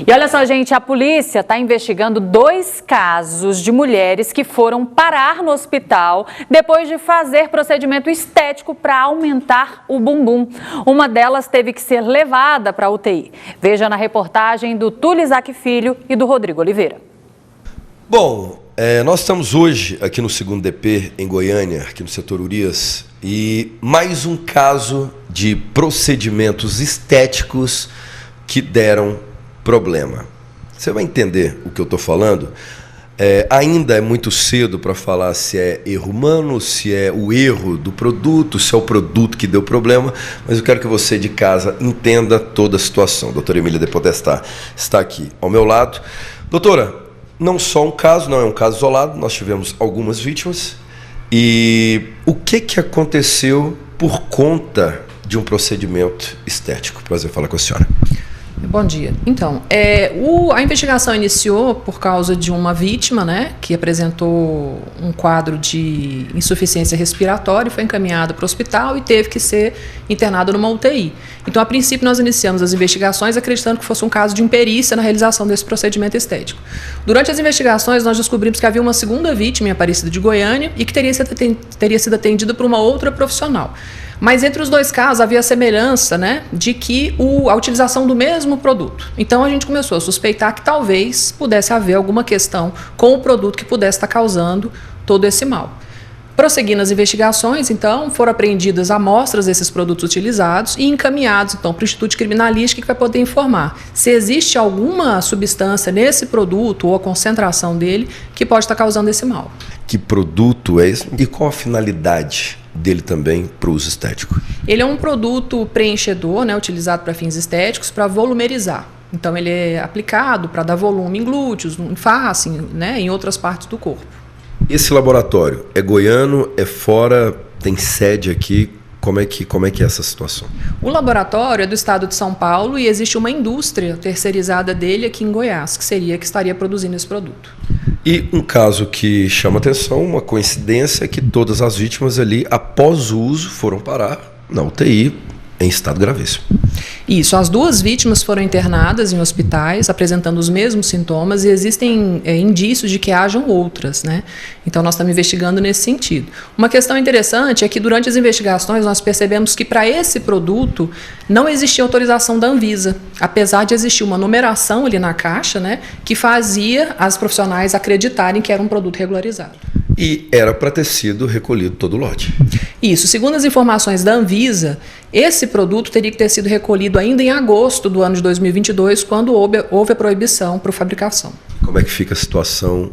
E olha só, gente, a polícia está investigando 2 casos de mulheres que foram parar no hospital depois de fazer procedimento estético para aumentar o bumbum. Uma delas teve que ser levada para a UTI. Veja na reportagem do Túlio Isaac Filho e do Rodrigo Oliveira. Bom, nós estamos hoje aqui no 2º DP, em Goiânia, aqui no setor Urias, e mais um caso de procedimentos estéticos que deram problema. Você vai entender o que eu estou falando? Ainda é muito cedo para falar se é erro humano, se é o erro do produto, se é o produto que deu problema, mas eu quero que você de casa entenda toda a situação. A doutora Emília de Podestá está aqui ao meu lado. Doutora, não só um caso, não é um caso isolado, nós tivemos algumas vítimas. E o que aconteceu por conta de um procedimento estético? Prazer falar com a senhora. Bom dia. Então, a investigação iniciou por causa de uma vítima, que apresentou um quadro de insuficiência respiratória, foi encaminhada para o hospital e teve que ser internada numa UTI. Então, a princípio, nós iniciamos as investigações acreditando que fosse um caso de imperícia na realização desse procedimento estético. Durante as investigações, nós descobrimos que havia uma segunda vítima em Aparecida de Goiânia e que teria sido atendida por uma outra profissional. Mas entre os 2 casos havia a semelhança de que a utilização do mesmo produto. Então a gente começou a suspeitar que talvez pudesse haver alguma questão com o produto que pudesse estar causando todo esse mal. Prosseguindo as investigações, então, foram apreendidas amostras desses produtos utilizados e encaminhados, então, para o Instituto de Criminalística, que vai poder informar se existe alguma substância nesse produto ou a concentração dele que pode estar causando esse mal. Que produto é esse e qual a finalidade dele também para o uso estético? Ele é um produto preenchedor, utilizado para fins estéticos, para volumerizar. Então, ele é aplicado para dar volume em glúteos, em face, em outras partes do corpo. Esse laboratório é goiano, é fora, tem sede aqui? Como é que é essa situação? O laboratório é do estado de São Paulo e existe uma indústria terceirizada dele aqui em Goiás, que estaria produzindo esse produto. E um caso que chama atenção, uma coincidência, é que todas as vítimas ali, após o uso, foram parar na UTI em estado gravíssimo. Isso, as 2 vítimas foram internadas em hospitais apresentando os mesmos sintomas e existem indícios de que hajam outras, Então nós estamos investigando nesse sentido. Uma questão interessante é que durante as investigações nós percebemos que para esse produto não existia autorização da Anvisa, apesar de existir uma numeração ali na caixa, que fazia as profissionais acreditarem que era um produto regularizado. E era para ter sido recolhido todo o lote. Isso. Segundo as informações da Anvisa, esse produto teria que ter sido recolhido ainda em agosto do ano de 2022, quando houve a proibição para fabricação. Como é que fica a situação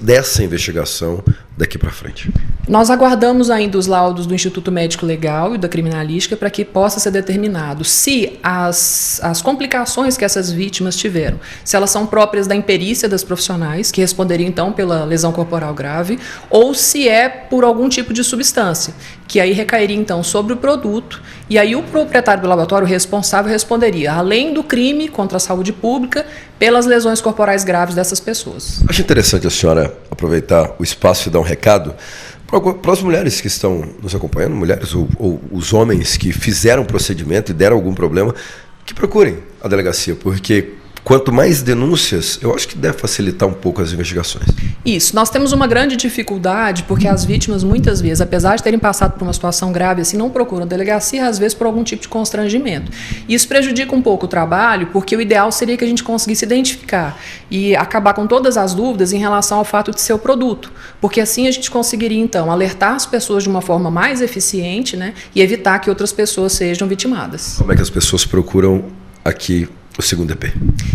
dessa investigação daqui para frente? Nós aguardamos ainda os laudos do Instituto Médico Legal e da Criminalística para que possa ser determinado se as complicações que essas vítimas tiveram, se elas são próprias da imperícia das profissionais, que responderiam então pela lesão corporal grave, ou se é por algum tipo de substância, que aí recairia então sobre o produto, e aí o proprietário do laboratório responsável responderia, além do crime contra a saúde pública, pelas lesões corporais graves dessas pessoas. Acho interessante a senhora aproveitar o espaço e dar um recado para as mulheres que estão nos acompanhando, mulheres ou os homens que fizeram procedimento e deram algum problema, que procurem a delegacia, porque quanto mais denúncias, eu acho que deve facilitar um pouco as investigações. Isso. Nós temos uma grande dificuldade porque as vítimas, muitas vezes, apesar de terem passado por uma situação grave assim, não procuram a delegacia, às vezes por algum tipo de constrangimento. Isso prejudica um pouco o trabalho, porque o ideal seria que a gente conseguisse identificar e acabar com todas as dúvidas em relação ao fato de ser o produto. Porque assim a gente conseguiria, então, alertar as pessoas de uma forma mais eficiente, e evitar que outras pessoas sejam vitimadas. Como é que as pessoas procuram aqui o 2º DP?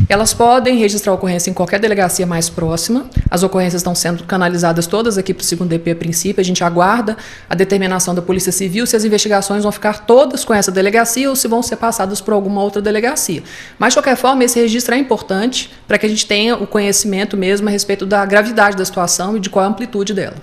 Elas podem registrar a ocorrência em qualquer delegacia mais próxima. As ocorrências estão sendo canalizadas todas aqui para o 2º DP a princípio. A gente aguarda a determinação da Polícia Civil se as investigações vão ficar todas com essa delegacia ou se vão ser passadas por alguma outra delegacia. Mas, de qualquer forma, esse registro é importante para que a gente tenha o conhecimento mesmo a respeito da gravidade da situação e de qual a amplitude dela.